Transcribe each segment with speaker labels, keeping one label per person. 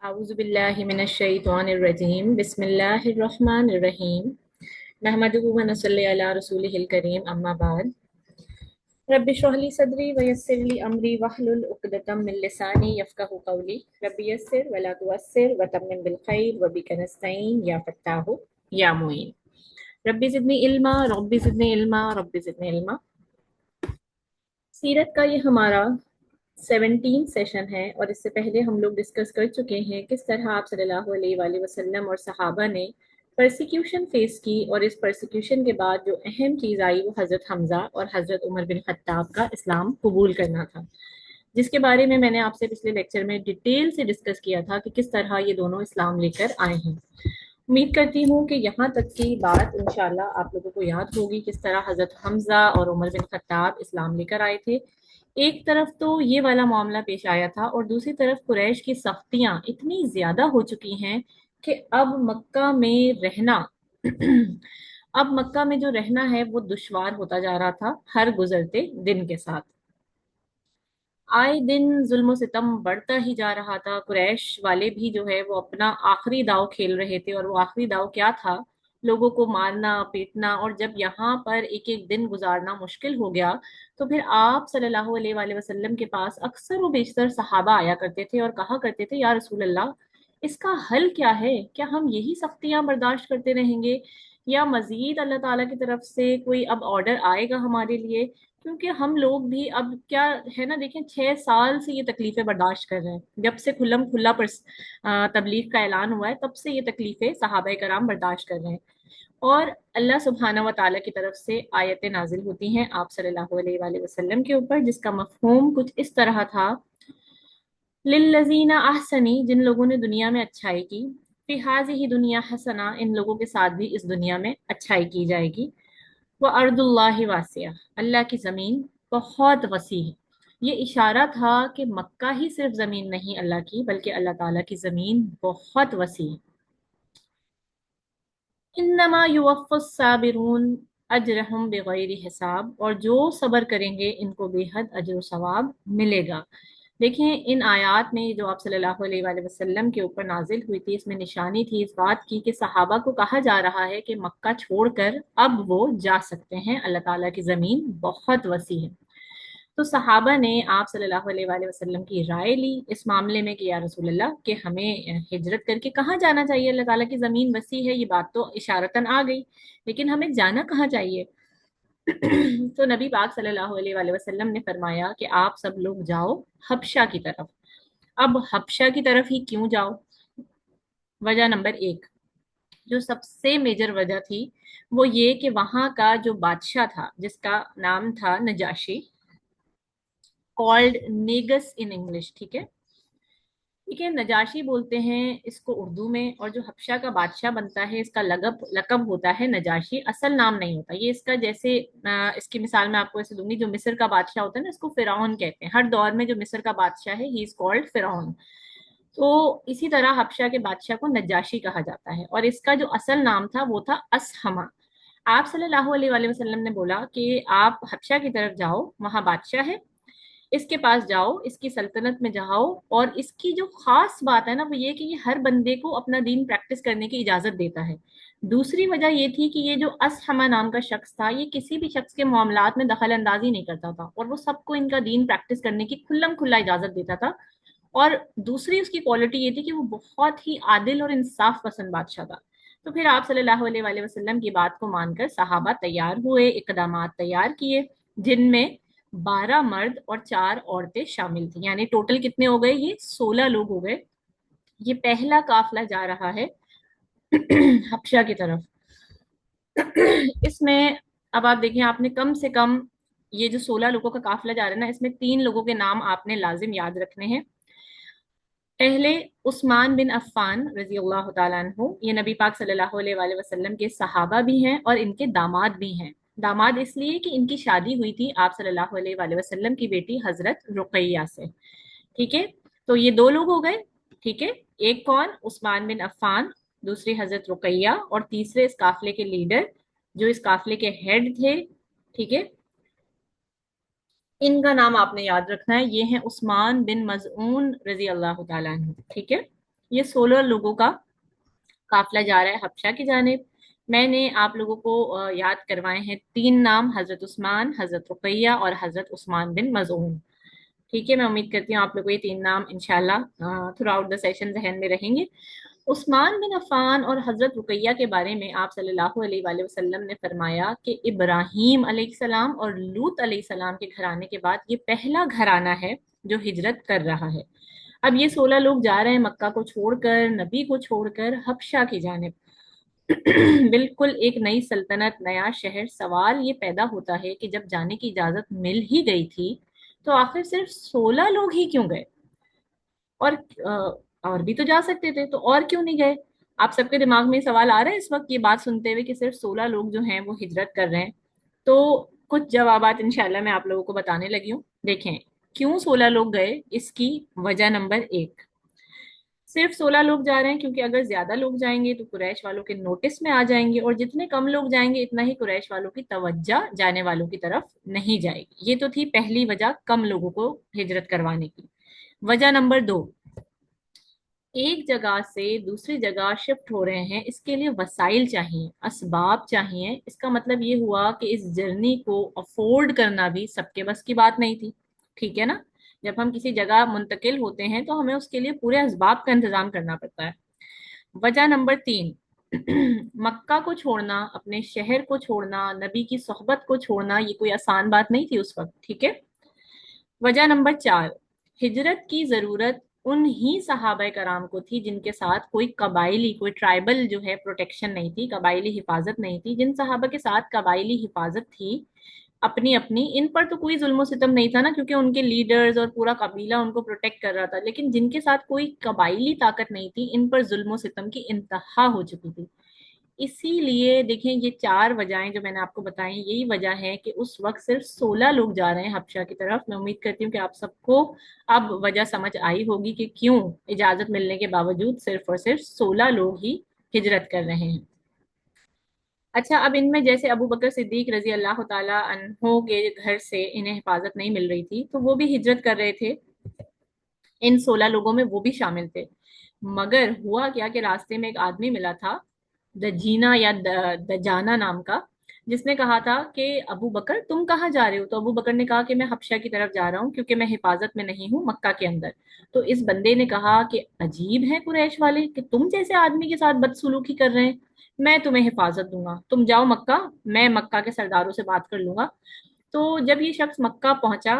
Speaker 1: अऊज़ु बिल्लाहि मिनश शैतानिर रजीम बिस्मिल्लाहिर रहमानिर रहीम नहमदुहु व नसल्ली अला रसूलिहिल करीम अम्मा बाद रब्बि इश्रह ली सदरी व यस्सिर ली अमरी वहलुल उक़दतम मिन लिसानी यफ़क़हू क़ौली रब्बि यस्सिर व ला तुअस्सिर व तम्मिम बिल खैर व बिका नस्तईन या फ़त्ताहु या मुईन रब्बि ज़िदनी इल्मा। सीरत का ये हमारा 17 सेशन है और इससे पहले हम लोग डिस्कस कर चुके हैं किस तरह आप सल्लल्लाहु अलैहि वसल्लम और सहाबा ने परसिक्यूशन फेस की, और इस परसिक्यूशन के बाद जो अहम चीज़ आई वो हज़रत हमज़ा और हज़रत उमर बिन खत्ताब का इस्लाम कबूल करना था, जिसके बारे में मैंने आपसे पिछले लेक्चर में डिटेल से डिस्कस किया था कि किस तरह ये दोनों इस्लाम लेकर आए हैं। उम्मीद करती हूँ कि यहाँ तक की बात इंशाल्लाह आप लोगों को याद होगी किस तरह हज़रत हमज़ा और उमर बिन खत्ताब इस्लाम लेकर आए थे। एक तरफ तो ये वाला मामला पेश आया था और दूसरी तरफ कुरैश की सख्तियां इतनी ज्यादा हो चुकी हैं कि अब मक्का में रहना अब मक्का में जो रहना है वो दुश्वार होता जा रहा था हर गुजरते दिन के साथ। आए दिन जुल्म सितम बढ़ता ही जा रहा था। कुरैश वाले भी जो है वो अपना आखिरी दाव खेल रहे थे, और वो आखिरी दाव क्या था? लोगों को मारना पीटना। और जब यहाँ पर एक एक दिन गुजारना मुश्किल हो गया तो फिर आप सल्लल्लाहु अलैहि वसल्लम के पास अक्सर व बेशतर सहाबा आया करते थे और कहा करते थे, या रसूल अल्लाह, इसका हल क्या है? क्या हम यही सख्तियां बर्दाश्त करते रहेंगे या मजीद अल्लाह ताला की तरफ से कोई अब ऑर्डर आएगा हमारे लिए? क्योंकि हम लोग भी अब क्या है ना, देखें 6 साल से ये तकलीफें बर्दाश्त कर रहे हैं। जब से खुल्लम खुल्ला पर तबलीग का ऐलान हुआ है तब से ये तकलीफें सहाबा कराम बर्दाश्त कर रहे हैं। और अल्लाह सुब्हाना व ताला की तरफ से आयतें नाजिल होती हैं आप सल्लल्लाहु अलैहि वसल्लम के ऊपर, जिसका मफहूम कुछ इस तरह था, लिल्लज़ीना अहसनी, जिन लोगों ने दुनिया में अच्छाई की, फी हाज़िही दुनिया हसना, इन लोगों के साथ भी इस दुनिया में अच्छाई की जाएगी। व अर्दुल्लाहि वासिया, अल्लाह की ज़मीन बहुत वसी है। ये इशारा था कि मक्का ही सिर्फ ज़मीन नहीं अल्लाह की, बल्कि अल्लाह ताला की ज़मीन बहुत वसी है। इन्नमा युवफ़्फ़स साबिरून अजरहुम बिगैरि हिसाब, और जो सब्र करेंगे इनको बेहद अजर व सवाब मिलेगा। देखें, इन आयात में जो आप सल्लल्लाहु अलैहि वसल्लम के ऊपर नाजिल हुई थी, इसमें निशानी थी इस बात की कि सहाबा को कहा जा रहा है कि मक्का छोड़कर अब वो जा सकते हैं, अल्लाह ताला की ज़मीन बहुत वसी है। तो सहाबा ने आप सल्लल्लाहु अलैहि वसल्लम की राय ली इस मामले में कि या रसूल अल्लाह, कि हमें हिजरत करके कहाँ जाना चाहिए? अल्लाह ताला की ज़मीन वसी है, ये बात तो इशारतन आ गई, लेकिन हमें जाना कहाँ चाहिए? तो नबी पाक सल्लल्लाहु अलैहि वसल्लम ने फरमाया कि आप सब लोग जाओ हबशा की तरफ। अब हबशा की तरफ ही क्यों जाओ? वजह नंबर एक, जो सबसे मेजर वजह थी, वो ये कि वहां का जो बादशाह था जिसका नाम था नजाशी, कॉल्ड नेगस इन इंग्लिश, ठीक है। ठीक है, नजाशी बोलते हैं इसको उर्दू में, और जो हबशा का बादशाह बनता है इसका लकब होता है नजाशी, असल नाम नहीं होता ये इसका। जैसे इसकी मिसाल मैं आपको ऐसे दूंगी, जो मिस्र का बादशाह होता है ना, इसको फिरौन कहते हैं। हर दौर में जो मिस्र का बादशाह है ही इज कॉल्ड फिरौन। तो इसी तरह हबशा के बादशाह को नजाशी कहा जाता है, और इसका जो असल नाम था वो था असहमा। आप सल्लल्लाहु अलैहि वसल्लम ने बोला कि आप हबशा की तरफ जाओ, वहां बादशाह है, इसके पास जाओ, इसकी सल्तनत में जाओ। और इसकी जो खास बात है ना वो ये कि ये हर बंदे को अपना दीन प्रैक्टिस करने की इजाजत देता है। दूसरी वजह ये थी कि ये जो असहमा नाम का शख्स था, ये किसी भी शख्स के मामलात में दखल अंदाजी नहीं करता था, और वो सबको इनका दीन प्रैक्टिस करने की खुल्लम खुल्ला इजाजत देता था। और दूसरी उसकी क्वालिटी ये थी कि वो बहुत ही आदिल और इंसाफ पसंद बादशाह था। तो फिर आप सल्लल्लाहु अलैहि वसल्लम की बात को मानकर सहाबा तैयार हुए, इकदामात तैयार किए, जिनमें 12 मर्द और 4 औरतें शामिल थी। यानी टोटल कितने हो गए? ये 16 लोग हो गए। ये पहला काफिला जा रहा है हबशा की तरफ। इसमें अब आप देखें, आपने कम से कम ये जो 16 लोगों का काफिला जा रहा है ना, इसमें 3 लोगों के नाम आपने लाजिम याद रखने हैं। पहले उस्मान बिन अफ़्फ़ान रजी अल्लाह तआला अन्हु, ये नबी पाक सल्लल्लाहु अलैहि वसल्लम के सहाबा भी हैं और इनके दामाद भी हैं। दामाद इसलिए कि इनकी शादी हुई थी आप सल्लल्लाहु अलैहि वसल्लम की बेटी हजरत रुकैया से। ठीक है, तो ये 2 लोग हो गए। ठीक है, एक कौन? उस्मान बिन अफ़्फ़ान, दूसरी हजरत रुकैया, और तीसरे इस काफिले के लीडर, जो इस काफिले के हेड थे। ठीक है, इनका नाम आपने याद रखना है, ये है उस्मान बिन मजऊन रजी अल्लाह तआला अन्हु। ठीक है, ये 16 लोगों का काफिला जा रहा है हबशा की जानिब। मैंने आप लोगों को याद करवाए हैं 3 नाम, हजरत उस्मान, हजरत रुकैया और हजरत उस्मान बिन मज़ऊन। ठीक है, मैं उम्मीद करती हूँ आप लोगों को ये 3 नाम इंशाल्लाह थ्रू आउट द सेशन जहन में रहेंगे। उस्मान बिन अफान और हजरत रुकैया के बारे में आप सल्लल्लाहु अलैहि वसल्लम ने फरमाया कि इब्राहीम अलैहिस्सलाम और लूत अलैहिस्सलाम के घराने के बाद ये पहला घराना है जो हिजरत कर रहा है। अब ये 16 लोग जा रहे हैं मक्का को छोड़कर, नबी को छोड़कर हबशा की जानिब। बिल्कुल एक नई सल्तनत, नया शहर। सवाल ये पैदा होता है कि जब जाने की इजाजत मिल ही गई थी तो आखिर सिर्फ 16 लोग ही क्यों गए? और और भी तो जा सकते थे, तो और क्यों नहीं गए? आप सबके दिमाग में ये सवाल आ रहा है इस वक्त ये बात सुनते हुए कि सिर्फ 16 लोग जो हैं वो हिजरत कर रहे हैं? तो कुछ जवाबात इंशाल्लाह मैं आप लोगों को बताने लगी हूँ। देखें, क्यों 16 लोग गए, इसकी वजह नंबर 1, सिर्फ 16 लोग जा रहे हैं क्योंकि अगर ज्यादा लोग जाएंगे तो कुरैश वालों के नोटिस में आ जाएंगे, और जितने कम लोग जाएंगे इतना ही कुरैश वालों की तवज्जो जाने वालों की तरफ नहीं जाएगी। ये तो थी पहली वजह कम लोगों को हिजरत करवाने की। वजह नंबर 2, एक जगह से दूसरी जगह शिफ्ट हो रहे हैं, इसके लिए वसाइल चाहिए, असबाब चाहिए। इसका मतलब ये हुआ कि इस जर्नी को अफोर्ड करना भी सबके बस की बात नहीं थी। ठीक है ना? जब हम किसी जगह मुंतकिल होते हैं तो हमें उसके लिए पूरे असबाब का इंतजाम करना पड़ता है। वजह नंबर 3, मक्का को छोड़ना, अपने शहर को छोड़ना, नबी की सोहबत को छोड़ना, ये कोई आसान बात नहीं थी उस वक्त। ठीक है। वजह नंबर 4, हिजरत की जरूरत उन ही सहाबा कराम को थी जिनके साथ कोई कबाइली, कोई ट्राइबल जो है प्रोटेक्शन नहीं थी, कबाइली हिफाजत नहीं थी। जिन सहाबा के साथ कबाइली हिफाजत थी अपनी अपनी, इन पर तो कोई जुल्म सितम नहीं था ना, क्योंकि उनके लीडर्स और पूरा कबीला उनको प्रोटेक्ट कर रहा था। लेकिन जिनके साथ कोई कबाइली ताकत नहीं थी, इन पर जुल्म सितम की इंतहा हो चुकी थी। इसीलिए देखें, ये 4 वजहें जो मैंने आपको बताई, यही वजह है कि उस वक्त सिर्फ 16 लोग जा रहे हैं हबशा की तरफ। मैं उम्मीद करती हूँ कि आप सबको अब वजह समझ आई होगी कि क्यों इजाजत मिलने के बावजूद सिर्फ और सिर्फ 16 लोग ही हिजरत कर रहे हैं। अच्छा, अब इनमें जैसे अबू बकर सिद्दीक रजी अल्लाह ताला अन्हो के घर से इन्हें हिफाजत नहीं मिल रही थी तो वो भी हिजरत कर रहे थे, इन 16 लोगों में वो भी शामिल थे। मगर हुआ क्या कि रास्ते में एक आदमी मिला था, दजीना या दजाना नाम का, जिसने कहा था कि अबू बकर तुम कहाँ जा रहे हो? तो अबू बकर ने कहा कि मैं हबशा की तरफ जा रहा हूँ क्योंकि मैं हिफाजत में नहीं हूँ मक्का के अंदर। तो इस बंदे ने कहा कि अजीब है कुरैश वाले कि तुम जैसे आदमी के साथ बदसलूकी कर रहे हैं, मैं तुम्हें हिफाजत दूंगा, तुम जाओ मक्का, मैं मक्का के सरदारों से बात कर लूंगा। तो जब ये शख्स मक्का पहुंचा,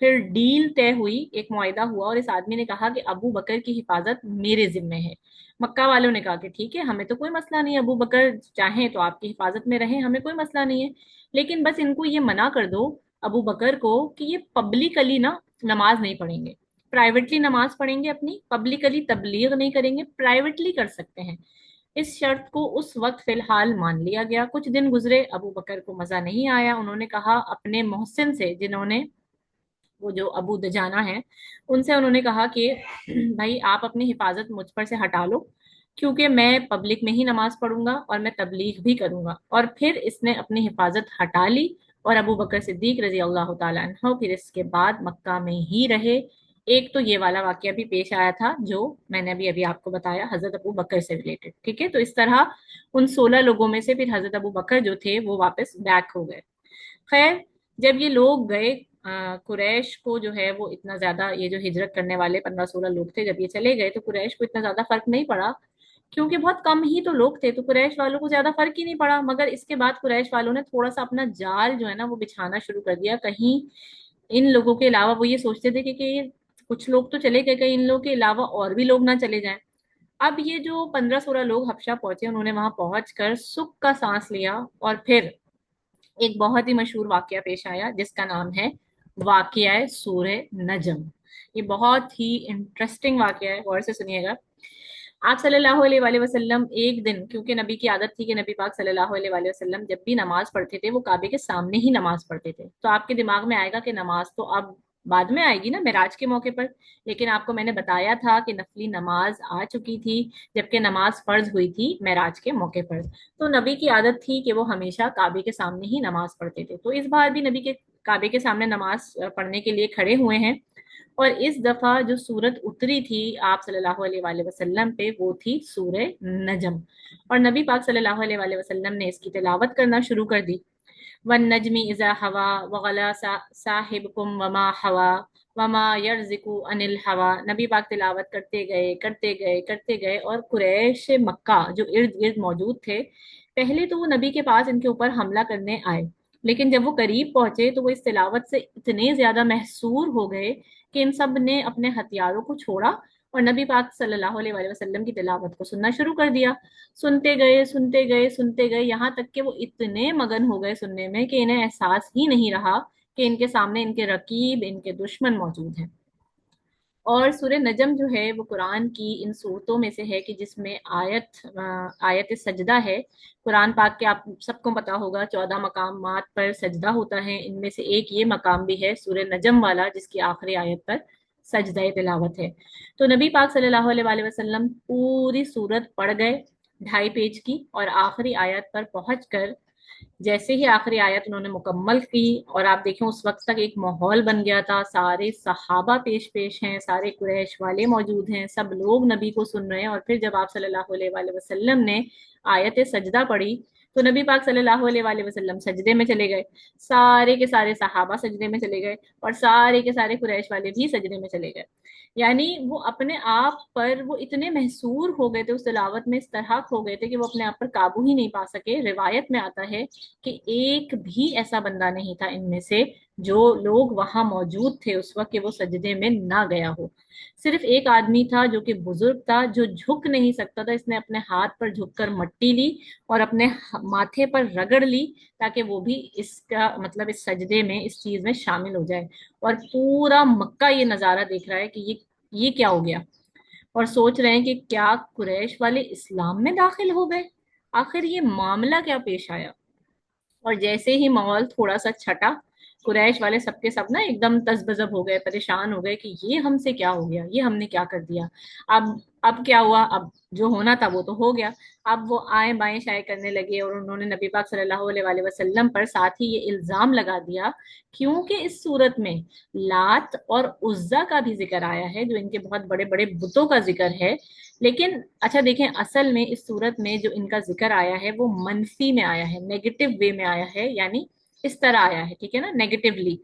Speaker 1: फिर डील तय हुई, एक मुआहिदा हुआ, और इस आदमी ने कहा कि अबू बकर की हिफाजत मेरे जिम्मे है। मक्का वालों ने कहा कि ठीक है, हमें तो कोई मसला नहीं है, अबू बकर चाहें तो आपकी हिफाजत में रहें, हमें कोई मसला नहीं है। लेकिन बस इनको ये मना कर दो, अबू बकर को, कि ये पब्लिकली ना नमाज नहीं पढ़ेंगे, प्राइवेटली नमाज पढ़ेंगे अपनी, पब्लिकली तबलीग नहीं करेंगे, प्राइवेटली कर सकते हैं। इस शर्त को उस वक्त फिलहाल मान लिया गया। कुछ दिन गुजरे, अबू बकर को मजा नहीं आया। उन्होंने कहा अपने मोहसिन से, जिन्होंने, वो जो अबू दजाना है, उनसे उन्होंने कहा कि भाई आप अपनी हिफाजत मुझ पर से हटा लो, क्योंकि मैं पब्लिक में ही नमाज पढ़ूंगा और मैं तबलीग भी करूंगा। और फिर इसने अपनी हिफाजत हटा ली और अबू बकर सिद्दीक रजी अल्लाह तआला अन्हु फिर इसके बाद मक्का में ही रहे। एक तो ये वाला वाकया भी पेश आया था जो मैंने अभी अभी आपको बताया, हजरत अबू बकर से रिलेटेड। ठीक है, तो इस तरह उन 16 लोगों में से फिर हजरत अबू बकर जो थे वो वापस बैक हो गए। खैर, जब ये लोग गए, कुरैश को जो है वो इतना ज्यादा, ये जो हिजरत करने वाले 15-16 लोग थे, जब ये चले गए तो कुरैश को इतना ज्यादा फर्क नहीं पड़ा, क्योंकि बहुत कम ही तो लोग थे, तो कुरैश वालों को ज्यादा फर्क ही नहीं पड़ा। मगर इसके बाद कुरैश वालों ने थोड़ा सा अपना जाल जो है ना वो बिछाना शुरू कर दिया। कहीं इन लोगों के अलावा, वो ये सोचते थे कि कुछ लोग तो चले गए, कहीं इन लोगों के अलावा और भी लोग ना चले जाएं। अब ये जो 15-16 लोग हबशा पहुंचे, उन्होंने वहां पहुंचकर सुख का सांस लिया, और फिर एक बहुत ही मशहूर वाकया पेश आया जिसका नाम है वाकया सूरह नजम। ये बहुत ही इंटरेस्टिंग वाकया है, गौर से सुनिएगा। आप सल्लल्लाहु अलैहि वसल्लम एक दिन, क्योंकि नबी की आदत थी कि नबी पाक सल्लल्लाहु अलैहि वसल्लम जब भी नमाज पढ़ते थे वो काबे के सामने ही नमाज पढ़ते थे। तो आपके दिमाग में आएगा कि नमाज तो अब बाद में आएगी ना मेराज के मौके पर, लेकिन आपको मैंने बताया था कि नफली नमाज आ चुकी थी, जबकि नमाज फर्ज हुई थी मेराज के मौके पर। तो नबी की आदत थी कि वो हमेशा काबे के सामने ही नमाज पढ़ते थे। तो इस बार भी नबी के काबे के सामने नमाज पढ़ने के लिए खड़े हुए हैं, اور इस दफा जो सूरत उतरी थी आप सल्लल्लाहु अलैहि वसल्लम पे वो थी सूरह नजम। और नबी पाक सल्लल्लाहु अलैहि वसल्लम ने इसकी तिलावत करना शुरू कर दी। वन नजमी इज़ा हवा वगला साहिबकुम वमा हवा वमा यरज़िकु अनिल हवा। नबी पाक तिलावत करते गए करते गए करते गए, और कुरैश मक्का जो इर्द गिर्द मौजूद थे, पहले तो वो नबी के पास इनके ऊपर हमला करने आए, लेकिन जब वो करीब पहुंचे तो वो इस तिलावत से इतने ज्यादा महसूर हो गए कि इन सब ने अपने हथियारों को छोड़ा और नबी पाक सल्लल्लाहु अलैहि वसल्लम की तिलावत को सुनना शुरू कर दिया। सुनते गए सुनते गए सुनते गए, यहाँ तक कि वो इतने मगन हो गए सुनने में कि इन्हें एहसास ही नहीं रहा कि इनके सामने इनके रकीब, इनके दुश्मन मौजूद हैं। और सूरह नजम जो है वो कुरान की इन सूरतों में से है कि जिसमें आयत सजदा है। कुरान पाक के आप सबको पता होगा 14 मकामात पर सजदा होता है, इनमें से एक ये मकाम भी है सूरह नजम वाला जिसकी आखिरी आयत पर सजदा तिलावत है। तो नबी पाक सल्लल्लाहु अलैहि वसल्लम पूरी सूरत पढ़ गए 2.5 पेज की, और आखिरी आयत पर पहुंचकर जैसे ही आखिरी आयत उन्होंने मुकम्मल की, और आप देखें उस वक्त तक एक माहौल बन गया था, सारे सहाबा पेश पेश हैं, सारे कुरैश वाले मौजूद हैं, सब लोग नबी को सुन रहे हैं। और फिर जब आप सल्लल्लाहु अलैहि वसल्लम ने आयत सजदा पढ़ी तो नबी पाक सल्लल्लाहु अलैहि वसल्लम सजदे में चले गए, सारे के सारे सहाबा सजदे में चले गए, और सारे के सारे कुरैश वाले भी सजदे में चले गए। यानी वो अपने आप पर वो इतने महसूर हो गए थे, उस तिलावत में इस तरह खो गए थे कि वो अपने आप पर काबू ही नहीं पा सके। रिवायत में आता है कि एक भी ऐसा बंदा नहीं था इनमें से जो लोग वहां मौजूद थे उस वक्त कि वो सजदे में ना गया हो। सिर्फ एक आदमी था जो कि बुजुर्ग था, जो झुक नहीं सकता था, इसने अपने हाथ पर झुककर मट्टी ली और अपने माथे पर रगड़ ली ताकि वो भी इसका मतलब इस सजदे में, इस चीज में शामिल हो जाए। और पूरा मक्का ये नजारा देख रहा है कि ये क्या हो गया, और सोच रहे हैं कि क्या कुरैश वाले इस्लाम में दाखिल हो गए, आखिर ये मामला क्या पेश आया। और जैसे ही माहौल थोड़ा सा छटा, कुरैश वाले सबके सब ना एकदम तजबजब हो गए, परेशान हो गए कि ये हमसे क्या हो गया, ये हमने क्या कर दिया। अब क्या हुआ, अब जो होना था वो तो हो गया। अब वो आए बाएं शाए करने लगे, और उन्होंने नबी पाक सल्लल्लाहु अलैहि वसल्लम पर साथ ही ये इल्जाम लगा दिया, क्योंकि इस सूरत में लात और उज्जा का भी जिक्र आया है, जो इनके बहुत बड़े बड़े बुतों का जिक्र है। लेकिन अच्छा देखें, असल में इस सूरत में जो इनका जिक्र आया है वो मनफी में आया है, नेगेटिव वे में आया है, यानी इस तरह आया है, ठीक है ना, नेगेटिवली।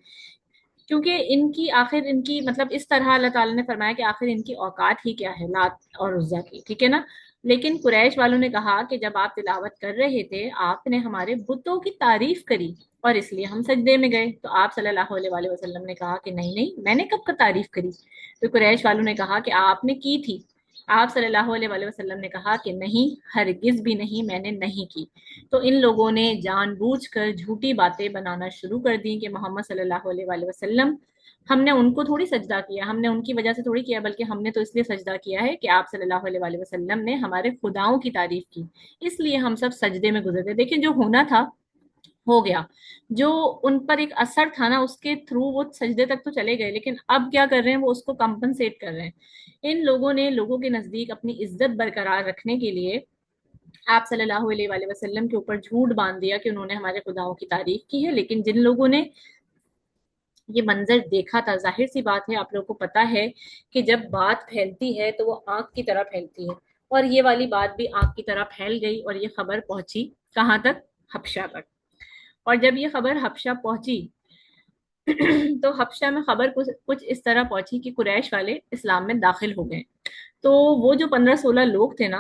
Speaker 1: क्योंकि इनकी आखिर इनकी मतलब इस तरह अल्लाह ताला ने फरमाया कि आखिर इनकी औकात ही क्या है लात और उज्जा की, ठीक है ना। लेकिन कुरैश वालों ने कहा कि जब आप तिलावत कर रहे थे आपने हमारे बुतों की तारीफ करी और इसलिए हम सजदे में गए। तो आप सल्लल्लाहु अलैहि वसल्लम ने कहा कि नहीं नहीं, मैंने कब का तारीफ करी। तो कुरैश वालों ने कहा कि आपने की थी। आप सल्लल्लाहु अलैहि वसल्लम ने कहा कि नहीं, हरगिज भी नहीं, मैंने नहीं की। तो इन लोगों ने जानबूझकर झूठी बातें बनाना शुरू कर दी कि मोहम्मद सल्लल्लाहु अलैहि वसल्लम, हमने उनको थोड़ी सजदा किया, हमने उनकी वजह से थोड़ी किया, बल्कि हमने तो इसलिए सजदा किया है कि आप सल्लल्लाहु अलैहि वसल्लम ने हमारे खुदाओं की तारीफ की, इसलिए हम सब सजदे में गुजरते। देखिए जो होना था हो गया, जो उन पर एक असर था ना उसके थ्रू वो सजदे तक तो चले गए, लेकिन अब क्या कर रहे हैं, वो उसको कंपनसेट कर रहे हैं। इन लोगों ने लोगों के नजदीक अपनी इज्जत बरकरार रखने के लिए आप सल्लल्लाहु अलैहि वसल्लम के ऊपर झूठ बांध दिया कि उन्होंने हमारे खुदाओं की तारीफ की है। लेकिन जिन लोगों ने ये मंजर देखा था, जाहिर सी बात है, आप लोगों को पता है कि जब बात फैलती है तो वो आग की तरह फैलती है, और ये वाली बात भी आग की तरह फैल गई, और ये खबर पहुंची कहाँ तक, हबशा तक। और जब ये खबर हबशा पहुंची तो हबशा में खबर कुछ कुछ इस तरह पहुंची कि कुरैश वाले इस्लाम में दाखिल हो गए। तो वो जो 15-16 लोग थे ना,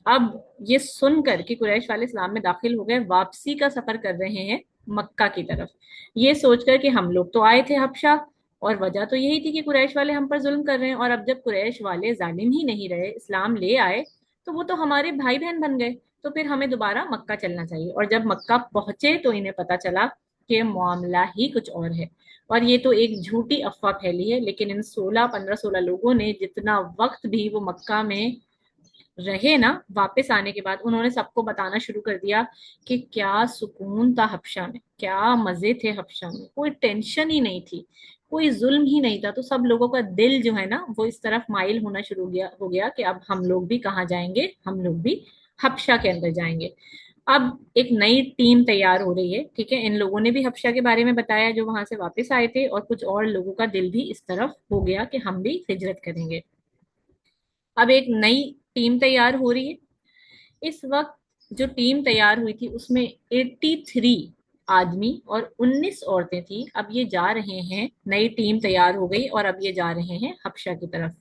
Speaker 1: अब ये सुनकर कि कुरैश वाले इस्लाम में दाखिल हो गए, वापसी का सफर कर रहे हैं मक्का की तरफ, ये सोचकर कि हम लोग तो आए थे हबशा, और वजह तो यही थी कि कुरैश वाले हम पर जुल्म कर रहे हैं, और अब जब कुरैश वाले जालिम ही नहीं रहे, इस्लाम ले आए, तो वो तो हमारे भाई बहन बन गए, तो फिर हमें दोबारा मक्का चलना चाहिए। और जब मक्का पहुंचे तो इन्हें पता चला कि मामला ही कुछ और है, और ये तो एक झूठी अफवाह फैली है। लेकिन इन 15-16 लोगों ने जितना वक्त भी वो मक्का में रहे ना, वापस आने के बाद उन्होंने सबको बताना शुरू कर दिया कि क्या सुकून था हबशा में, क्या मजे थे हबशा में, कोई टेंशन ही नहीं थी, कोई जुल्म ही नहीं था। तो सब लोगों का दिल जो है ना वो इस तरफ माइल होना शुरू हो गया कि अब हम लोग भी कहाँ जाएंगे, हम लोग भी हबशा के अंदर जाएंगे। अब एक नई टीम तैयार हो रही है, ठीक है। इन लोगों ने भी हबशा के बारे में बताया जो वहां से वापस आए थे, और कुछ और लोगों का दिल भी इस तरफ हो गया कि हम भी हिजरत करेंगे। अब एक नई टीम तैयार हो रही है। इस वक्त जो टीम तैयार हुई थी उसमें 83 आदमी और 19 औरतें थी। अब ये जा रहे हैं, नई टीम तैयार हो गई और अब ये जा रहे हैं हबशा की तरफ।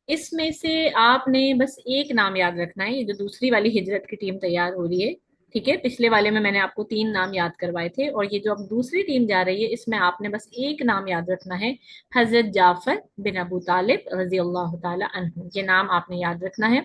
Speaker 1: इसमें से आपने बस एक नाम याद रखना है, ये जो दूसरी वाली हिजरत की टीम तैयार हो रही है, ठीक है। पिछले वाले में मैंने आपको 3 नाम याद करवाए थे, और ये जो अब दूसरी टीम जा रही है इसमें आपने बस एक नाम याद रखना है, हजरत जाफर बिन अबू तालिब रजी अल्लाह ताला अन्हु। ये नाम आपने याद रखना है।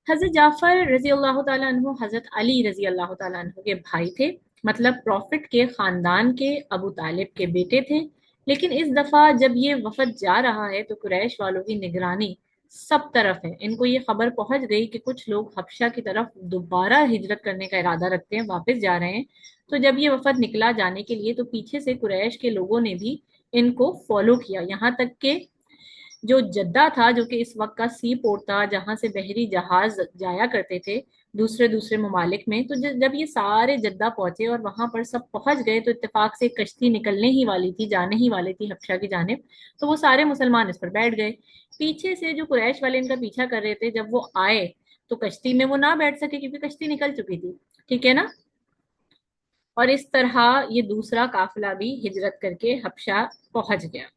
Speaker 1: हजरत जाफर रजी अल्लाह ताला अन्हु हजरत अली रजी अल्लाह ताला अन्हु के भाई थे, मतलब प्रॉफिट के खानदान के अबू तालिब के बेटे थे। लेकिन इस दफा जब ये वफद जा रहा है तो कुरैश वालों की निगरानी सब तरफ है। इनको ये खबर पहुंच गई कि कुछ लोग हबशा की तरफ दोबारा हिजरत करने का इरादा रखते हैं, वापस जा रहे हैं। तो जब ये वफद निकला जाने के लिए तो पीछे से कुरैश के लोगों ने भी इनको फॉलो किया, यहाँ तक के जो जद्दा था, जो कि इस वक्त का सी पोर्ट था जहां से बहरी जहाज जाया करते थे दूसरे दूसरे ममालिक में, तो जब ये सारे जद्दा पहुंचे और वहां पर सब पहुंच गए तो इत्तेफाक से एक कश्ती निकलने ही वाली थी, जाने ही वाली थी हबशा की जानिब। तो वो सारे मुसलमान इस पर बैठ गए। पीछे से जो कुरैश वाले इनका पीछा कर रहे थे, जब वो आए तो कश्ती में वो ना बैठ सके क्योंकि कश्ती निकल चुकी थी, ठीक है ना। और इस तरह ये दूसरा काफिला भी हिजरत करके हबशा पहुंच गया।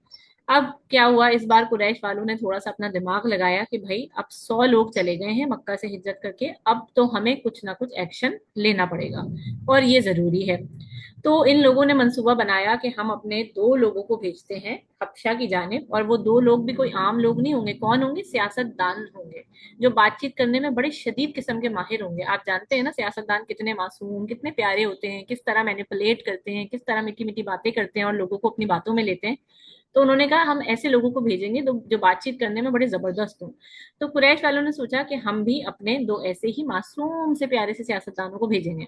Speaker 1: अब क्या हुआ, इस बार कुरैश वालों ने थोड़ा सा अपना दिमाग लगाया कि भाई अब 100 लोग चले गए हैं मक्का से हिजरत करके, अब तो हमें कुछ ना कुछ एक्शन लेना पड़ेगा और ये जरूरी है। तो इन लोगों ने मंसूबा बनाया कि हम अपने 2 लोगों को भेजते हैं हबशा की जानिब, और वो 2 लोग भी कोई आम लोग नहीं होंगे। कौन होंगे? सियासतदान होंगे, जो बातचीत करने में बड़े शदीद किस्म के माहिर होंगे। आप जानते हैं ना सियासतदान कितने मासूम, कितने प्यारे होते हैं, किस तरह मैनिपुलेट करते हैं, किस तरह मीठी मीठी बातें करते हैं और लोगों को अपनी बातों में लेते हैं। तो उन्होंने कहा हम ऐसे लोगों को भेजेंगे जो बातचीत करने में बड़े जबरदस्त हों। तो कुरैश वालों ने सोचा कि हम भी अपने 2 ऐसे ही मासूम से प्यारे से सियासतदानों को भेजेंगे।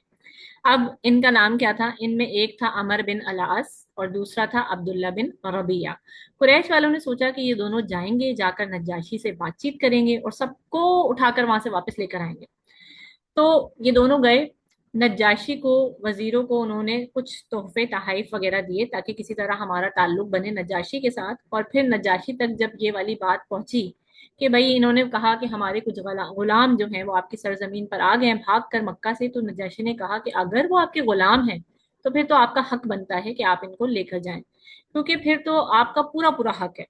Speaker 1: अब इनका नाम क्या था? इनमें एक था अमर बिन अलास और दूसरा था अब्दुल्ला बिन रबिया। कुरैश वालों ने सोचा कि ये दोनों जाएंगे, जाकर नज्जाशी से बातचीत करेंगे और सबको उठाकर वहां से वापस लेकर आएंगे। तो ये दोनों गए नज्जाशी को, वजीरों को उन्होंने कुछ तोहफे तहाइफ वगैरह दिए ताकि किसी तरह हमारा ताल्लुक बने नज्जाशी के साथ। और फिर नज्जाशी तक जब ये वाली बात पहुंची कि भाई इन्होंने कहा कि हमारे कुछ गुलाम जो हैं वो आपकी सरजमीन पर आ गए हैं भाग कर मक्का से, तो नज्जाशी ने कहा कि अगर वो आपके गुलाम हैं तो फिर तो आपका हक बनता है कि आप इनको लेकर जाएं, क्योंकि फिर तो आपका पूरा पूरा हक है।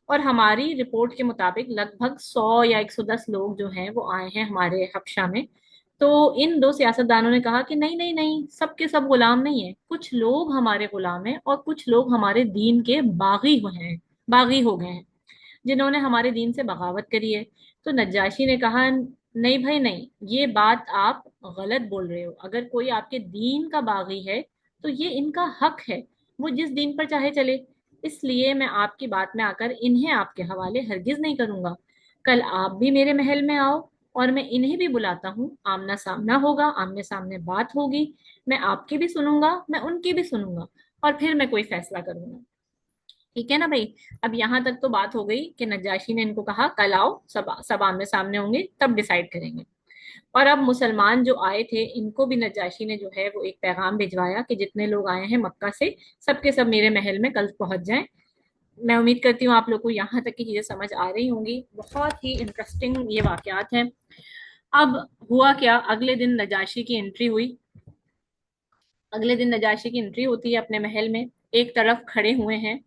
Speaker 1: और हमारी रिपोर्ट के मुताबिक लगभग 100 या 110 लोग जो हैं वो आए हैं हमारे हबशा में। तो इन 2 सियासतदानों ने कहा कि नहीं नहीं नहीं, सबके सब गुलाम नहीं है, कुछ लोग हमारे गुलाम हैं और कुछ लोग हमारे दीन के बागी हुए हैं, बागी हो गए हैं, जिन्होंने हमारे दीन से बगावत करी है। तो नज्जाशी ने कहा नहीं भाई नहीं, ये बात आप गलत बोल रहे हो। अगर कोई आपके दीन का बागी है तो ये इनका हक है, वो जिस दीन पर चाहे चले। इसलिए मैं आपकी बात में आकर इन्हें आपके हवाले हरगिज नहीं करूंगा। कल आप भी मेरे महल में आओ और मैं इन्हें भी बुलाता हूँ, आमना सामना होगा, आमने सामने बात होगी, मैं आपकी भी सुनूंगा, मैं उनकी भी सुनूंगा, और फिर मैं कोई फैसला करूंगा। ठीक है ना भाई। अब यहाँ तक तो बात हो गई कि नज्जाशी ने इनको कहा कल आओ, सब सब आमने सामने होंगे तब डिसाइड करेंगे। और अब मुसलमान जो आए थे इनको भी नज्जाशी ने जो है वो एक पैगाम भिजवाया कि जितने लोग आए हैं मक्का से सबके सब मेरे महल में कल पहुंच जाएं। मैं उम्मीद करती हूँ आप लोग को यहाँ तक की चीजें समझ आ रही होंगी। बहुत ही इंटरेस्टिंग ये वाकयात हैं। अब हुआ क्या, अगले दिन नजाशी की एंट्री हुई। अगले दिन नजाशी की एंट्री होती है अपने महल में। एक तरफ खड़े हुए हैं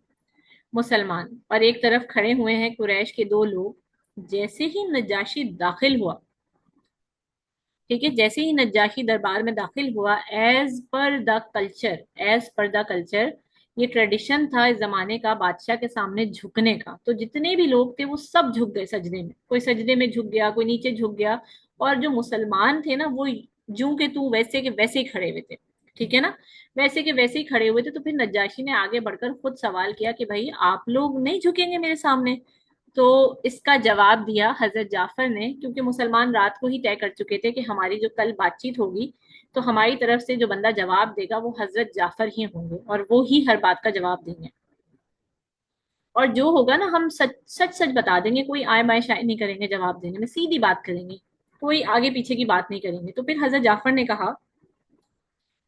Speaker 1: मुसलमान और एक तरफ खड़े हुए हैं कुरैश के 2 लोग। जैसे ही नजाशी दाखिल हुआ, ठीक है, जैसे ही नजाशी दरबार में दाखिल हुआ, एज पर द कल्चर, ये ट्रेडिशन था इस जमाने का बादशाह के सामने झुकने का। तो जितने भी लोग थे वो सब झुक गए सजदे में, कोई सजदे में झुक गया, कोई नीचे झुक गया। और जो मुसलमान थे ना वो जूं के तू वैसे के वैसे ही खड़े हुए थे, ठीक है ना, वैसे के वैसे ही खड़े हुए थे। तो फिर नज्जाशी ने आगे बढ़कर खुद सवाल किया कि भाई आप लोग नहीं झुकेंगे मेरे सामने? तो इसका जवाब दिया हजरत जाफर ने, क्योंकि मुसलमान रात को ही तय कर चुके थे कि हमारी जो कल बातचीत होगी तो हमारी तरफ से जो बंदा जवाब देगा वो हजरत जाफर ही होंगे और वो ही हर बात का जवाब देंगे। और जो होगा ना हम सच सच सच बता देंगे, कोई आय बाय शाय नहीं करेंगे, जवाब देने में सीधी बात करेंगे। कोई आगे पीछे की बात नहीं करेंगे। तो फिर हजरत जाफर ने कहा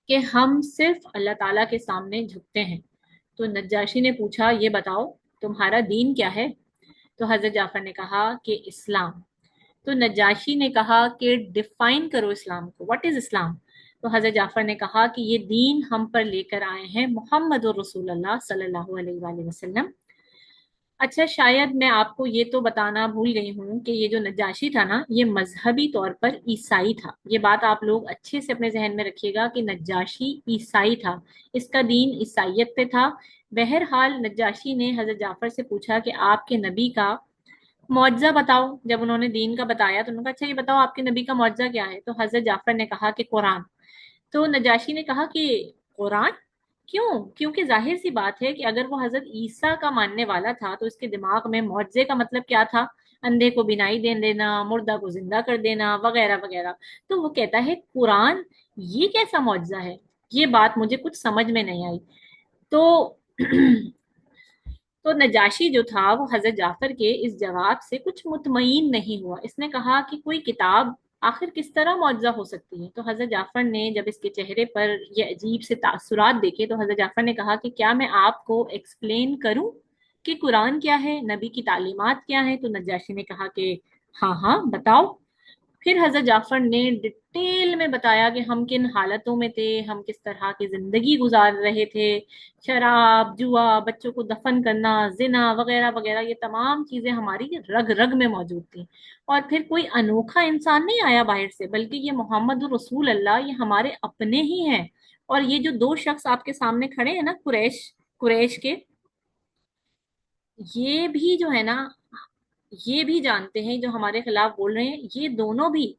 Speaker 1: कि हम सिर्फ अल्लाह ताला के सामने झुकते हैं। तो नज्जाशी ने पूछा, ये बताओ तुम्हारा दीन क्या है? तो हजरत जाफर ने कहा कि इस्लाम। तो नजाशी ने कहा कि डिफाइन करो इस्लाम को, व्हाट इज इस्लाम? तो हजरत जाफर ने कहा कि ये दीन हम पर लेकर आए हैं मोहम्मद और रसूलुल्लाह सल्लल्लाहु अलैहि वसल्लम। अच्छा, शायद मैं आपको ये तो बताना भूल गई हूँ कि ये जो नजाशी था ना, ये मजहबी तौर पर ईसाई था। ये बात आप लोग अच्छे से अपने जहन में रखिएगा कि नजाशी ईसाई था, इसका दीन ईसाइयत पे था। बहरहाल नजाशी ने हजरत जाफर से पूछा कि आपके नबी का मुआवजा बताओ। जब उन्होंने दीन का बताया तो उन्होंने कहा, अच्छा ये बताओ आपके नबी का मुआवजा क्या है? तो हजरत जाफर ने कहा कि कुरान। तो नजाशी ने कहा कि कुरान क्यों? क्योंकि जाहिर सी बात है कि अगर वो हजरत ईसा का मानने वाला था तो इसके दिमाग में मुआवजे का मतलब क्या था? अंधे को बिनाई दे देना, मुर्दा को जिंदा कर देना, वगैरह वगैरह। तो वो कहता है कुरान, ये कैसा मुआवजा है? ये बात मुझे कुछ समझ में नहीं आई। तो तो नजाशी जो था वो हजरत जाफर के इस जवाब से कुछ मुतमईन नहीं हुआ। इसने कहा कि कोई किताब आखिर किस तरह मुअज्जा हो सकती है? तो हजरत जाफर ने जब इसके चेहरे पर ये अजीब से तासुरात देखे तो हजरत जाफर ने कहा कि क्या मैं आपको एक्सप्लेन करूं कि कुरान क्या है, नबी की तालीमात क्या है? तो नजाशी ने कहा कि हाँ हाँ बताओ। फिर हजरत जाफर ने डिटेल में बताया कि हम किन हालतों में थे, हम किस तरह की जिंदगी गुजार रहे थे। शराब, जुआ, बच्चों को दफन करना, जिना वगैरह वगैरह, ये तमाम चीजें हमारी रग रग में मौजूद थी। और फिर कोई अनोखा इंसान नहीं आया बाहर से, बल्कि ये मोहम्मद रसूल अल्लाह, ये हमारे अपने ही हैं। और ये जो दो शख्स आपके सामने खड़े हैं ना, कुरैश कुरैश के, ये भी जो है ना, ये भी जानते हैं, जो हमारे खिलाफ बोल रहे हैं, ये दोनों भी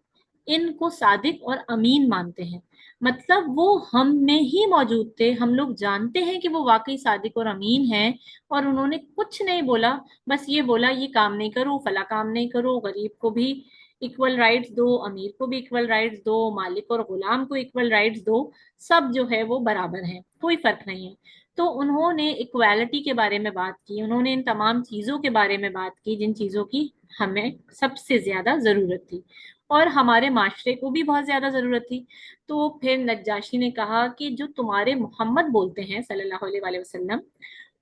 Speaker 1: इनको सादिक और अमीन मानते हैं। मतलब वो हम में ही मौजूद थे, हम लोग जानते हैं कि वो वाकई सादिक और अमीन हैं। और उन्होंने कुछ नहीं बोला, बस ये बोला ये काम नहीं करो, फला काम नहीं करो, गरीब को भी इक्वल राइट्स दो, अमीर को भी इक्वल राइट्स दो, मालिक और गुलाम को इक्वल राइट्स दो। सब जो है वो बराबर हैं, कोई फर्क नहीं है। तो उन्होंने इक्वालिटी के बारे में बात की, उन्होंने इन तमाम चीज़ों के बारे में बात की जिन चीज़ों की हमें सबसे ज़्यादा ज़रूरत थी और हमारे माशरे को भी बहुत ज़्यादा ज़रूरत थी। तो फिर नज्जाशी ने कहा कि जो तुम्हारे मोहम्मद बोलते हैं सल्लल्लाहु अलैहि वसल्लम,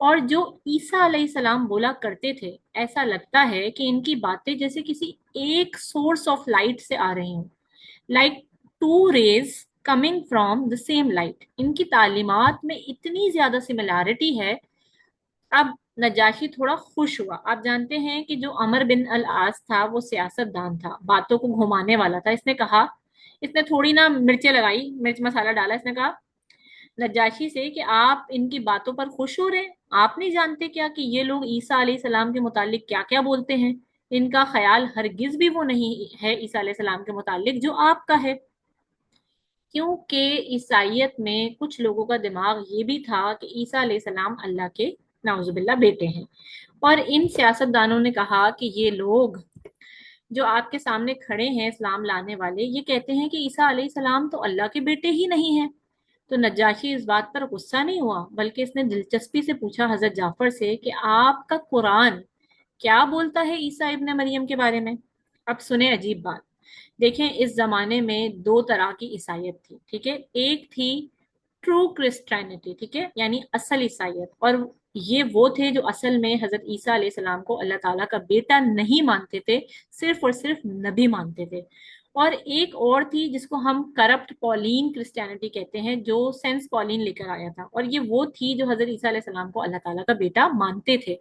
Speaker 1: और जो ईसा अलैहिस्सलाम बोला करते थे, ऐसा लगता है कि इनकी बातें जैसे किसी एक सोर्स ऑफ लाइट से आ रही हूँ, like two rays coming from the same light. इनकी तालीमात में इतनी ज्यादा सिमिलैरिटी है। अब नजाशी थोड़ा खुश हुआ। आप जानते हैं कि जो अमर बिन अल आस था वो सियासतदान था, बातों को घुमाने वाला था। इसने कहा, इसने थोड़ी ना मिर्चें लगाई, मिर्च मसाला डाला। इसने कहा नजाशी से कि आप इनकी बातों पर खुश हो रहे हैं, आप नहीं जानते क्या कि ये लोग ईसा अलैहिस्सलाम के मुतालिक क्या क्या बोलते हैं? इनका ख्याल हरगिज भी वो नहीं है ईसा अलैहिस्सलाम के मुतालिक जो आपका है। क्योंकि ईसाइयत में कुछ लोगों का दिमाग ये भी था कि ईसा अलैहिस्सलाम अल्लाह के नाउजुबिल्ला बेटे हैं। और इन सियासतदानों ने कहा कि ये लोग जो आपके सामने खड़े हैं इस्लाम लाने वाले, ये कहते हैं कि ईसा अलैहिस्सलाम तो अल्लाह के बेटे ही नहीं है। तो नज्जाशी इस बात पर गुस्सा नहीं हुआ, बल्कि इसने दिलचस्पी से पूछा हजरत जाफर से कि आपका कुरान क्या बोलता है ईसा इब्ने मरियम के बारे में? अब सुने अजीब बात। देखें, इस जमाने में दो तरह की ईसाइयत थी, ठीक है। एक थी ट्रू क्रिस्टियनिटी, ठीक है, यानी असल ईसाइयत। और ये वो थे जो असल में हजरत ईसा अलैहिस्सलाम को अल्लाह ताला का बेटा नहीं मानते थे, सिर्फ और सिर्फ नबी मानते थे। और एक और थी जिसको हम करप्ट पॉलिन क्रिस्टियनिटी कहते हैं, जो सेंस पॉलिन लेकर आया था। और ये वो थी जो हजरत ईसा अलैहिस्सलाम को अल्लाह ताला का बेटा मानते थे।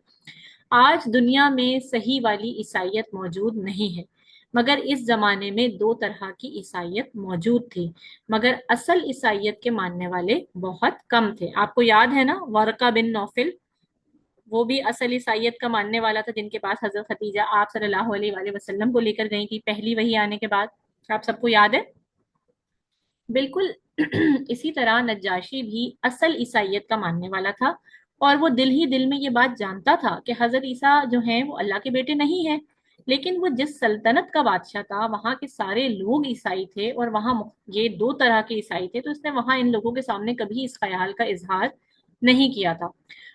Speaker 1: आज दुनिया में सही वाली ईसाइयत मौजूद नहीं है, मगर इस जमाने में दो तरह की ईसाइयत मौजूद थी। मगर असल ईसाइयत के मानने वाले बहुत कम थे। आपको याद है ना, वरका बिन नौफिल, वो भी असल ईसाइयत का मानने वाला था, जिनके पास हजरत खदीजा आप सल्लल्लाहु अलैहि वसल्लम को लेकर गई थी पहली वही आने के बाद। आप सबको याद है? बिल्कुल। इसी तरह नज्जाशी भी असल ईसाइयत का मानने वाला था। और वो दिल ही दिल में ये बात जानता था कि हजरत ईसा जो हैं वो अल्लाह के बेटे नहीं है। लेकिन वो जिस सल्तनत का बादशाह था, वहां के सारे लोग ईसाई थे और वहां ये दो तरह के ईसाई थे, तो इसने वहां इन लोगों के सामने कभी इस ख्याल का इजहार नहीं किया था।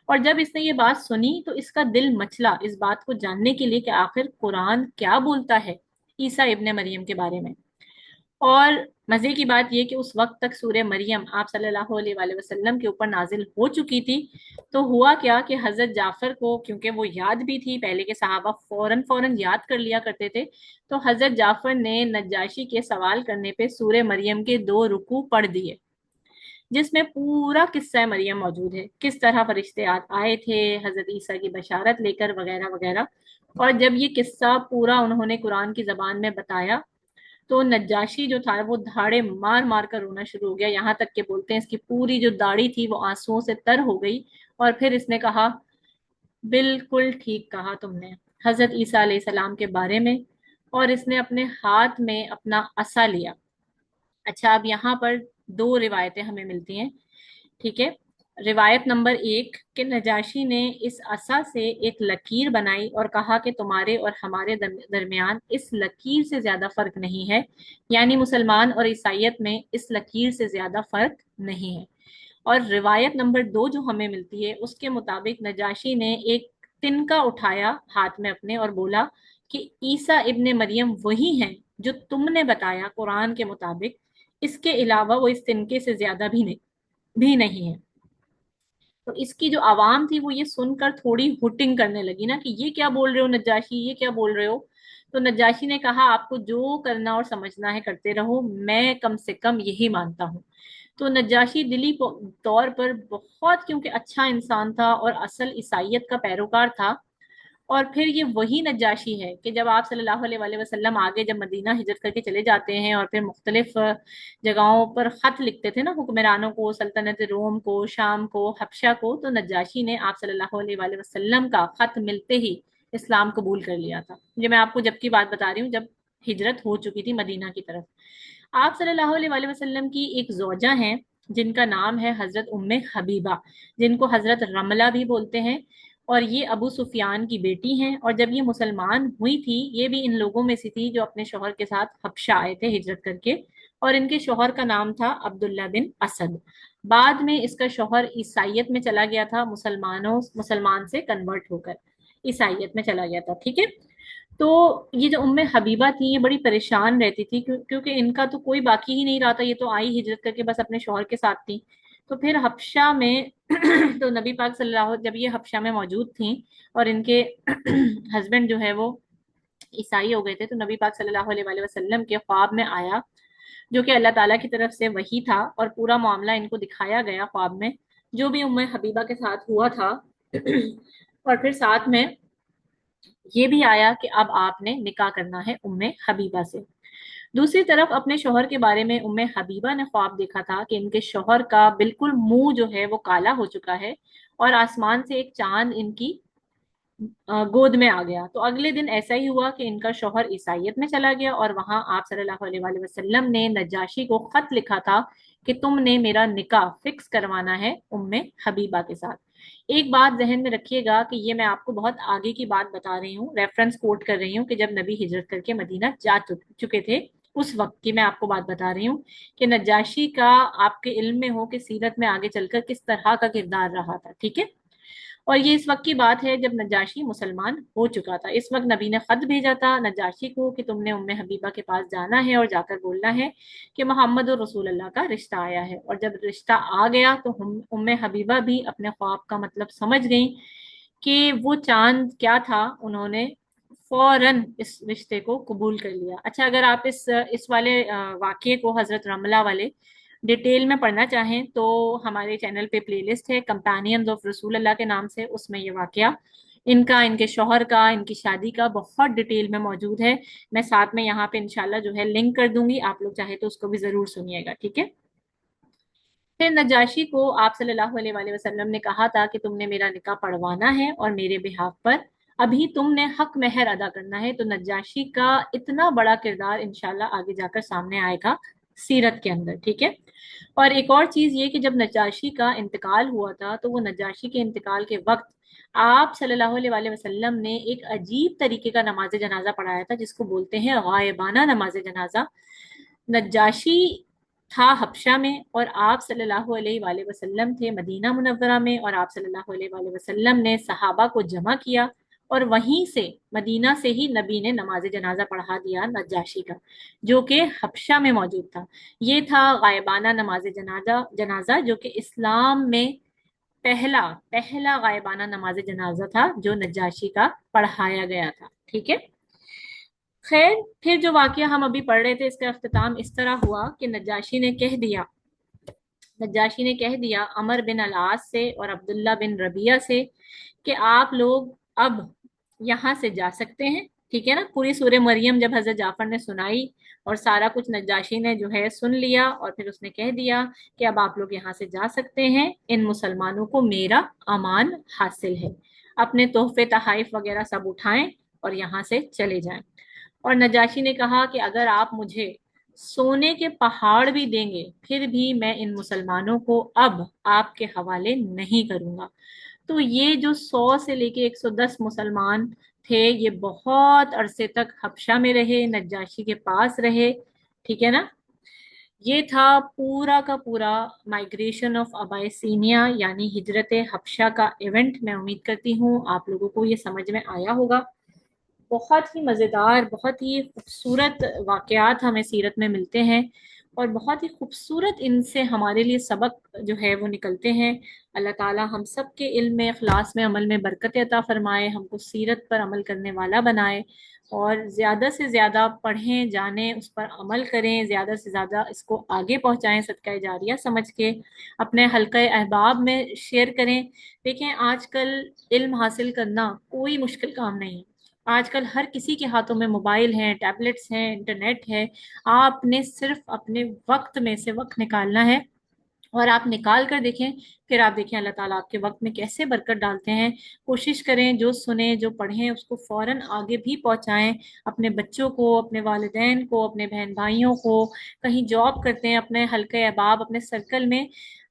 Speaker 1: और जब इसने ये बात सुनी तो इसका दिल मचला इस बात को जानने के लिए कि आखिर कुरान क्या बोलता है عیسیٰ ابن مریم کے بارے میں۔ اور مزے کی بات یہ کہ اس وقت تک سورہ مریم آپ صلی اللہ علیہ وآلہ وسلم کے اوپر نازل ہو چکی تھی۔ تو ہوا کیا کہ حضرت جعفر کو، کیونکہ وہ یاد بھی تھی، پہلے کے صحابہ فوراً فوراً یاد کر لیا کرتے تھے، تو حضرت جعفر نے نجاشی کے سوال کرنے پہ سورہ مریم کے 2 رکوع پڑھ دیے، جس میں پورا قصہ مریم موجود ہے، کس طرح فرشتے آئے تھے حضرت عیسیٰ کی بشارت لے کر، وغیرہ وغیرہ۔ اور جب یہ قصہ پورا انہوں نے قرآن کی زبان میں بتایا تو نجاشی جو تھا وہ دھاڑے مار مار کر رونا شروع ہو گیا، یہاں تک کہ بولتے ہیں اس کی پوری جو داڑھی تھی وہ آنسوؤں سے تر ہو گئی۔ اور پھر اس نے کہا، بالکل ٹھیک کہا تم نے حضرت عیسیٰ علیہ السلام کے بارے میں۔ اور اس نے اپنے ہاتھ میں اپنا عصا لیا۔ اچھا، اب یہاں پر 2 روایتیں ہمیں ملتی ہیں، ٹھیک ہے۔ روایت نمبر 1 کہ نجاشی نے اس عصا سے ایک لکیر بنائی اور کہا کہ تمہارے اور ہمارے درمیان اس لکیر سے زیادہ فرق نہیں ہے، یعنی مسلمان اور عیسائیت میں اس لکیر سے زیادہ فرق نہیں ہے۔ اور روایت نمبر 2 جو ہمیں ملتی ہے اس کے مطابق نجاشی نے ایک تنکا اٹھایا ہاتھ میں اپنے اور بولا کہ عیسیٰ ابن مریم وہی ہیں جو تم نے بتایا قرآن کے مطابق، اس کے علاوہ وہ اس تنکے سے زیادہ بھی نہیں ہے۔ تو اس کی جو عوام تھی وہ یہ سن کر تھوڑی ہوٹنگ کرنے لگی نا، کہ یہ کیا بول رہے ہو نجاشی، یہ کیا بول رہے ہو۔ تو نجاشی نے کہا، آپ کو جو کرنا اور سمجھنا ہے کرتے رہو، میں کم سے کم یہی مانتا ہوں۔ تو نجاشی دلی طور پر بہت، کیونکہ اچھا انسان تھا اور اصل عیسائیت کا پیروکار تھا۔ اور پھر یہ وہی نجاشی ہے کہ جب آپ صلی اللہ علیہ وآلہ وسلم آگے جب مدینہ ہجرت کر کے چلے جاتے ہیں اور پھر مختلف جگہوں پر خط لکھتے تھے نا حکمرانوں کو، سلطنت روم کو، شام کو، حبشہ کو، تو نجاشی نے آپ صلی اللہ علیہ وآلہ وسلم کا خط ملتے ہی اسلام قبول کر لیا تھا۔ یہ میں آپ کو جب کی بات بتا رہی ہوں، جب ہجرت ہو چکی تھی مدینہ کی طرف۔ آپ صلی اللہ علیہ وآلہ وسلم کی ایک زوجہ ہیں جن کا نام ہے حضرت ام حبیبہ، جن کو حضرت رملہ بھی بولتے ہیں، اور یہ ابو سفیان کی بیٹی ہیں۔ اور جب یہ مسلمان ہوئی تھی، یہ بھی ان لوگوں میں سے تھی جو اپنے شوہر کے ساتھ حبشہ آئے تھے ہجرت کر کے، اور ان کے شوہر کا نام تھا عبداللہ بن اسد۔ بعد میں اس کا شوہر عیسائیت میں چلا گیا تھا، مسلمان سے کنورٹ ہو کر عیسائیت میں چلا گیا تھا، ٹھیک ہے۔ تو یہ جو ام حبیبہ تھی یہ بڑی پریشان رہتی تھی، کیونکہ ان کا تو کوئی باقی ہی نہیں رہا تھا، یہ تو آئی ہجرت کر کے بس اپنے شوہر کے ساتھ تھی۔ تو پھر حبشہ میں تو نبی پاک صلی اللہ، جب یہ حبشہ میں موجود تھیں اور ان کے ہسبینڈ جو ہے وہ عیسائی ہو گئے تھے، تو نبی پاک صلی اللہ علیہ وآلہ وسلم کے خواب میں آیا، جو کہ اللہ تعالیٰ کی طرف سے وحی تھا، اور پورا معاملہ ان کو دکھایا گیا خواب میں، جو بھی ام حبیبہ کے ساتھ ہوا تھا۔ اور پھر ساتھ میں یہ بھی آیا کہ اب آپ نے نکاح کرنا ہے ام حبیبہ سے۔ دوسری طرف اپنے شوہر کے بارے میں ام حبیبہ نے خواب دیکھا تھا کہ ان کے شوہر کا بالکل منہ جو ہے وہ کالا ہو چکا ہے، اور آسمان سے ایک چاند ان کی گود میں آ گیا۔ تو اگلے دن ایسا ہی ہوا کہ ان کا شوہر عیسائیت میں چلا گیا، اور وہاں آپ صلی اللہ علیہ وآلہ وسلم نے نجاشی کو خط لکھا تھا کہ تم نے میرا نکاح فکس کروانا ہے ام حبیبہ کے ساتھ۔ ایک بات ذہن میں رکھیے گا کہ یہ میں آپ کو بہت آگے کی بات بتا رہی ہوں، ریفرنس کوٹ کر رہی ہوں، کہ جب نبی ہجرت کر کے مدینہ جا چکے تھے اس وقت کی میں آپ کو بات بتا رہی ہوں، کہ نجاشی کا آپ کے علم میں ہو کہ سیرت میں آگے چل کر کس طرح کا کردار رہا تھا، ٹھیک ہے۔ اور یہ اس وقت کی بات ہے جب نجاشی مسلمان ہو چکا تھا۔ اس وقت نبی نے خط بھیجا تھا نجاشی کو کہ تم نے ام حبیبہ کے پاس جانا ہے اور جا کر بولنا ہے کہ محمد رسول اللہ کا رشتہ آیا ہے۔ اور جب رشتہ آ گیا تو ام حبیبہ بھی اپنے خواب کا مطلب سمجھ گئیں کہ وہ چاند کیا تھا، انہوں نے فوراً اس رشتے کو قبول کر لیا۔ اچھا، اگر آپ اس والے واقعے کو، حضرت رملہ والے، ڈیٹیل میں پڑھنا چاہیں تو ہمارے چینل پہ پلے لسٹ ہے کمپینینز آف رسول اللہ کے نام سے، اس میں یہ واقعہ ان کا، ان کے شوہر کا، ان کی شادی کا بہت ڈیٹیل میں موجود ہے۔ میں ساتھ میں یہاں پہ انشاءاللہ جو ہے لنک کر دوں گی، آپ لوگ چاہے تو اس کو بھی ضرور سنیے گا، ٹھیک ہے۔ پھر نجاشی کو آپ صلی اللہ علیہ وآلہ وسلم نے کہا تھا کہ تم نے میرا نکاح پڑھوانا ہے اور میرے بہاف پر ابھی تم نے حق مہر ادا کرنا ہے۔ تو نجاشی کا اتنا بڑا کردار انشاءاللہ آگے جا کر سامنے آئے گا سیرت کے اندر، ٹھیک ہے۔ اور ایک اور چیز یہ کہ جب نجاشی کا انتقال ہوا تھا تو وہ نجاشی کے انتقال کے وقت آپ صلی اللہ علیہ وآلہ وسلم نے ایک عجیب طریقے کا نماز جنازہ پڑھایا تھا، جس کو بولتے ہیں غائبانہ نماز جنازہ۔ نجاشی تھا حبشہ میں اور آپ صلی اللہ علیہ وآلہ وسلم تھے مدینہ منورہ میں، اور آپ صلی اللہ علیہ وآلہ وسلم نے صحابہ کو جمع کیا اور وہیں سے مدینہ سے ہی نبی نے نماز جنازہ پڑھا دیا نجاشی کا، جو کہ حبشہ میں موجود تھا۔ یہ تھا غائبانہ نماز جنازہ جو کہ اسلام میں پہلا پہلا غائبانہ نماز جنازہ تھا جو نجاشی کا پڑھایا گیا تھا، ٹھیک ہے۔ خیر، پھر جو واقعہ ہم ابھی پڑھ رہے تھے اس کا اختتام اس طرح ہوا کہ نجاشی نے کہہ دیا عمر بن العاص سے اور عبداللہ بن ربیہ سے کہ آپ لوگ اب یہاں سے جا سکتے ہیں، ٹھیک ہے نا۔ پوری سورہ مریم جب حضرت جعفر نے سنائی اور سارا کچھ نجاشی نے جو ہے سن لیا، اور پھر اس نے کہہ دیا کہ اب آپ لوگ یہاں سے جا سکتے ہیں، ان مسلمانوں کو میرا امان حاصل ہے، اپنے تحفے تحائف وغیرہ سب اٹھائیں اور یہاں سے چلے جائیں۔ اور نجاشی نے کہا کہ اگر آپ مجھے سونے کے پہاڑ بھی دیں گے پھر بھی میں ان مسلمانوں کو اب آپ کے حوالے نہیں کروں گا۔ تو یہ جو 100 سے لے کے 110 مسلمان تھے، یہ بہت عرصے تک حبشہ میں رہے، نجاشی کے پاس رہے، ٹھیک ہے نا۔ یہ تھا پورا کا پورا مائگریشن آف ابائسینیا یعنی ہجرت حبشہ کا ایونٹ۔ میں امید کرتی ہوں آپ لوگوں کو یہ سمجھ میں آیا ہوگا۔ بہت ہی مزیدار، بہت ہی خوبصورت واقعات ہمیں سیرت میں ملتے ہیں، اور بہت ہی خوبصورت ان سے ہمارے لیے سبق جو ہے وہ نکلتے ہیں۔ اللہ تعالی ہم سب کے علم میں، اخلاص میں، عمل میں برکت عطا فرمائے، ہم کو سیرت پر عمل کرنے والا بنائے، اور زیادہ سے زیادہ پڑھیں، جانیں، اس پر عمل کریں، زیادہ سے زیادہ اس کو آگے پہنچائیں، صدقہ جاریہ سمجھ کے اپنے حلقہ احباب میں شیئر کریں۔ دیکھیں آج کل علم حاصل کرنا کوئی مشکل کام نہیں، آج کل ہر کسی کے ہاتھوں میں موبائل ہیں، ٹیبلٹس ہیں، انٹرنیٹ ہے۔ آپ نے صرف اپنے وقت میں سے وقت نکالنا ہے، اور آپ نکال کر دیکھیں، پھر آپ دیکھیں اللہ تعالیٰ آپ کے وقت میں کیسے برکت ڈالتے ہیں۔ کوشش کریں جو سنیں، جو پڑھیں، اس کو فوراً آگے بھی پہنچائیں، اپنے بچوں کو، اپنے والدین کو، اپنے بہن بھائیوں کو، کہیں جاب کرتے ہیں اپنے حلقہ احباب، اپنے سرکل میں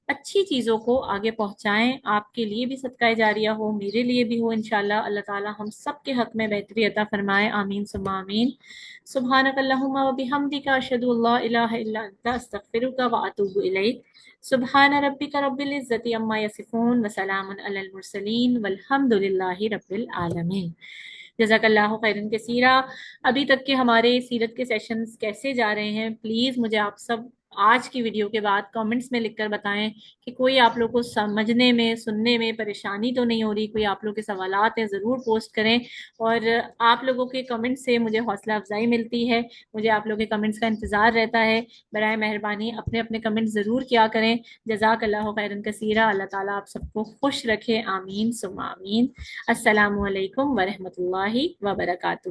Speaker 1: اچھی چیزوں کو آگے پہنچائیں۔ آپ کے لیے بھی صدقہ جاریہ ہو، میرے لیے بھی ہو انشاءاللہ۔ اللہ تعالیٰ ہم سب کے حق میں بہتری عطا فرمائے، آمین ثم آمین۔ سبحانک اللہم و بحمدک، اشہد ان لا الہ الا انت، استغفرک و اتوب الیک۔ سبحان ربک رب العزت عما یصفون وسلام علی المرسلین والحمد للہ رب العالمین۔ جزاک اللہ خیرن کثیرہ۔ ابھی تک کے ہمارے سیرت کے سیشنز کیسے جا رہے ہیں، پلیز مجھے آپ سب آج کی ویڈیو کے بعد کامنٹس میں لکھ کر بتائیں کہ کوئی آپ لوگ کو سمجھنے میں، سننے میں پریشانی تو نہیں ہو رہی، کوئی آپ لوگ کے سوالات ہیں ضرور پوسٹ کریں، اور آپ لوگوں کے کمنٹ سے مجھے حوصلہ افزائی ملتی ہے، مجھے آپ لوگوں کے کمنٹس کا انتظار رہتا ہے۔ برائے مہربانی اپنے اپنے کمنٹ ضرور کیا کریں۔ جزاک اللہ خیرن کثیرہ۔ اللہ تعالیٰ آپ سب کو خوش رکھے، آمین ثم آمین۔ السلام علیکم ورحمۃ اللہ وبرکاتہ۔